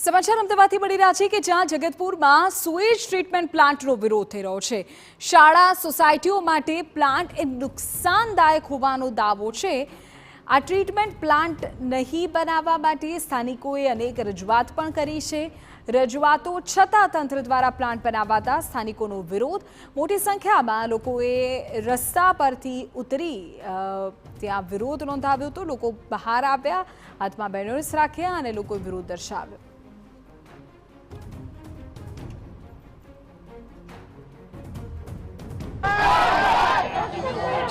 સમાચાર અમદાવાદથી મળી રહ્યા છે કે જ્યાં જગતપુરમાં સુએજ ટ્રીટમેન્ટ પ્લાન્ટનો વિરોધ થઈ રહ્યો છે। શાળા સોસાયટીઓ માટે પ્લાન્ટ એ નુકસાનદાયક હોવાનો દાવો છે। આ ટ્રીટમેન્ટ પ્લાન્ટ નહીં બનાવવા માટે સ્થાનિકોએ અનેક રજૂઆત પણ કરી છે। રજૂઆતો છતાં તંત્ર દ્વારા પ્લાન્ટ બનાવાતા સ્થાનિકોનો વિરોધ। મોટી સંખ્યામાં લોકોએ રસ્તા પરથી ઉતરી ત્યાં વિરોધ નોંધાવ્યો હતો। લોકો બહાર આવ્યા, હાથમાં બેનર્સ રાખ્યા અને લોકોએ વિરોધ દર્શાવ્યો।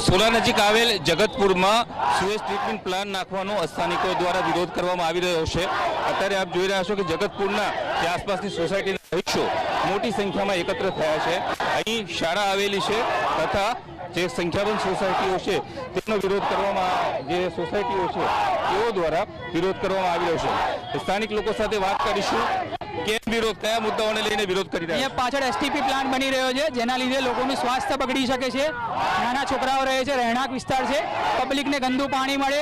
સોલા નજીક આવેલ જગતપુરમાં સુએજ ટ્રીટમેન્ટ પ્લાન્ટ નાખવાનો સ્થાનિકો દ્વારા વિરોધ કરવામાં આવી રહ્યો છે। અત્યારે આપ જોઈ રહ્યા છો કે જગતપુરના જે આસપાસની સોસાયટીના રહીશો મોટી સંખ્યામાં એકત્ર થયા છે। અહીં શાળા આવેલી છે તથા જે સંખ્યાબંધ સોસાયટીઓ છે તેનો વિરોધ કરવામાં જે સોસાયટીઓ છે તેઓ દ્વારા વિરોધ કરવામાં આવી રહ્યો છે। સ્થાનિક લોકો સાથે વાત કરીશું। કેમ વિરોધ, કયા મુદ્દાઓને લઈને વિરોધ કરી રહ્યા છે? પાછળ એસટીપી પ્લાન્ટ બની રહ્યો છે જેના લીધે લોકોનું સ્વાસ્થ્ય બગડી શકે છે। નાના છોકરાઓ રહે છે, રહેણાંક વિસ્તાર છે, પબ્લિકને ગંદુ પાણી મળે,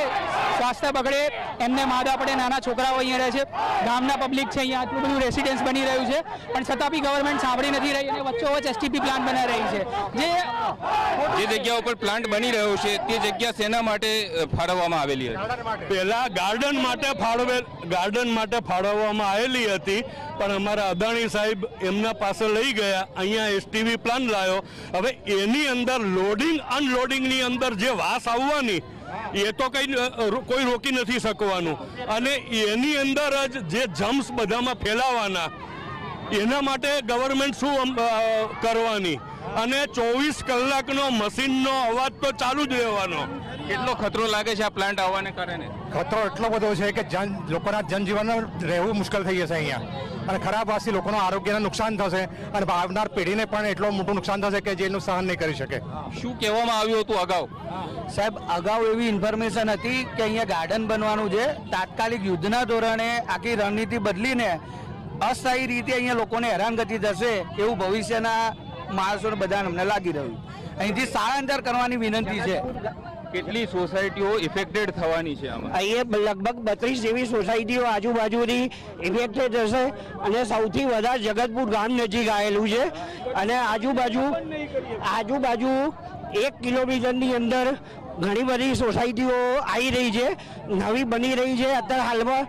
સ્વાસ્થ્ય બગડે, એમને માદા પડે। નાના છોકરાઓ અહીંયા રહે છે, ગામના પબ્લિક છે, અહીંયા આટલું બધું રેસિડેન્સ બની રહ્યું છે પણ છતાં બી ગવર્મેન્ટ સાંભળી નથી રહી અને વચ્ચોવચ્ચ એસટીપી પ્લાન્ટ બનાવી રહી છે। જે જગ્યા ઉપર પ્લાન્ટ બની રહ્યો છે તે જગ્યા શેના માટે ફાળવવામાં આવેલી હતી? પહેલા ગાર્ડન માટે ફાળવવામાં આવેલી હતી પણ અમારા અદાણી સાહેબ એમના પાસે લઈ ગયા, અહીંયા એસટીવી પ્લાન્ટ લાવ્યો। હવે એની અંદર લોડિંગ અનલોડિંગની અંદર જે વાસ આવવાની એ તો કોઈ રોકી નથી શકવાનું અને એની અંદર જ જે જમ્સ બધામાં ફેલાવાના એના માટે ગવર્મેન્ટ શું કરવાની અને 24 કલાકનો મશીનનો અવાજ તો ચાલુ જ રહેવાનો। કેટલો ખતરો લાગે છે આ પ્લાન્ટ આવવાને કારણે? ખતરો એટલો બધો છે કે લોકોના જનજીવન રહેવું મુશ્કેલ થઈ જશે અહીંયા અને ખરાબ વાસી લોકોનું આરોગ્યને નુકસાન થશે અને આવનાર પેઢીને પણ એટલો મોટું નુકસાન થશે કે જેનું સહન નહીં કરી શકે। શું કહેવામાં આવ્યું હતું અગાઉ? સાહેબ, અગાઉ એવી ઇન્ફોર્મેશન હતી કે અહીંયા ગાર્ડન બનવાનું છે। તાત્કાલિક યુદ્ધના ધોરણે આખી રણનીતિ બદલીને અસ્થાયી રીતે અહીંયા લોકોને હેરાનગતિ થશે એવું ભવિષ્યના માણસોને બધાને અમને લાગી રહ્યું। અહીંથી સ્થળાંતર કરવાની વિનંતી છે। કેટલી સોસાયટીઓ ઇફેક્ટેડ થવાની છે આમાં? અહીંયા લગભગ 32 જેવી સોસાયટીઓ આજુબાજુની ઇફેક્ટેડ થશે અને સૌથી વધારે જગતપુર ગામ નજીક આવેલું છે અને આજુબાજુ 1 કિલોમીટરની અંદર ઘણી બધી સોસાયટીઓ આવી રહી છે, નવી બની રહી છે। અત્યારે હાલમાં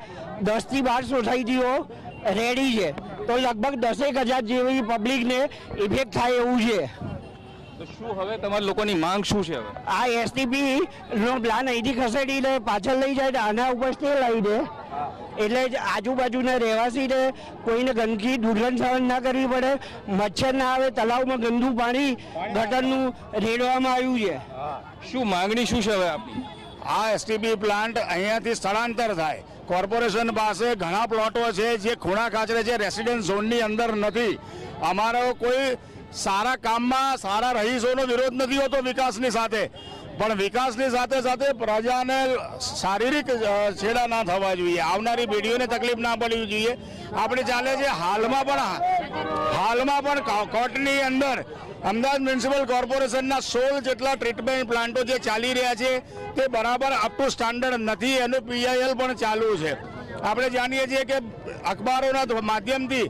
10 થી 12 સોસાયટીઓ રેડી છે તો લગભગ 10,000 જેવી પબ્લિકને ઇફેક્ટ થાય એવું છે। તો શું હવે તમારા લોકોની માંગ શું છે? હવે આ એસટીપી નો પ્લાન અહીંથી ખસેડીને પાછળ લઈ જાય આના ઉપર સ્ટે લઈ દે એટલે જ આજુબાજુના રહેવાસીને કોઈને ગંદકી દુર્ગંધ સહન ના કરવી પડે, મચ્છર ના આવે, તળાવમાં ગંદુ પાણી ગટરનું રેડવામાં આવ્યું છે। શું માંગણી શું છે હવે આપની? આ એસટીપી પ્લાન્ટ અહીંયાથી સ્થળાંતર થાય। કોર્પોરેશન પાસે ઘણા પ્લોટો છે જે ખૂણા ખાચરે છે, રેસિડેન્સ ઝોનની અંદર નથી। અમારો કોઈ સારા કામમાં સારા રહીશોનો વિરોધ નથી હોતો વિકાસની સાથે, પણ વિકાસની સાથે સાથે પ્રજાને શારીરિક છેડા ના થવા જોઈએ, આવનારી પેઢીઓને તકલીફ ના પડવી જોઈએ। આપણે ચાલે છે હાલમાં પણ કોર્ટની અંદર અમદાવાદ મ્યુનિસિપલ કોર્પોરેશનના 16 જેટલા ટ્રીટમેન્ટ પ્લાન્ટો જે ચાલી રહ્યા છે તે બરાબર અપ ટુ સ્ટાન્ડર્ડ નથી, એનું PIL પણ ચાલુ છે। આપણે જાણીએ છીએ કે અખબારોના માધ્યમથી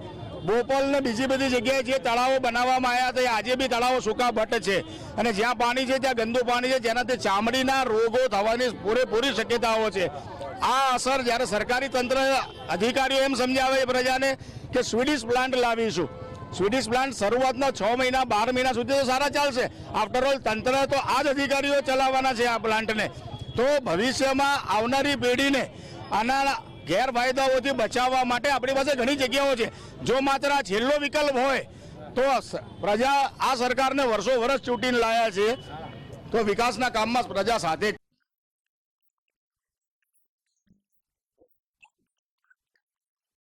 બોપલ ને બીજી બધી જગ્યાએ જે તળાવો બનાવવામાં આવ્યા હતા આજે બી તળાવો સૂકા ભટ્ટ છે અને જ્યાં પાણી છે ત્યાં ગંદુ પાણી છે, જેનાથી ચામડીના રોગો થવાની પૂરેપૂરી શક્યતાઓ છે। આ અસર જ્યારે સરકારી તંત્ર અધિકારીઓ એમ સમજાવે પ્રજાને કે સ્વીડિશ પ્લાન્ટ લાવીશું, સ્વીડિશ પ્લાન્ટ શરૂઆતના 6 મહિના 12 મહિના સુધી તો સારા ચાલશે, આફ્ટર ઓલ તંત્ર તો આ જ અધિકારીઓ ચલાવવાના છે આ પ્લાન્ટને। તો ભવિષ્યમાં આવનારી પેઢીને આના ગેરફાયદાઓથી બચાવવા માટે આપણી પાસે ઘણી જગ્યાઓ છે। જો માત્ર આ છેલ્લો વિકલ્પ હોય તો પ્રજા આ સરકારને વર્ષો વર્ષ ચૂંટીને લાયા છે તો વિકાસના કામમાં પ્રજા સાથે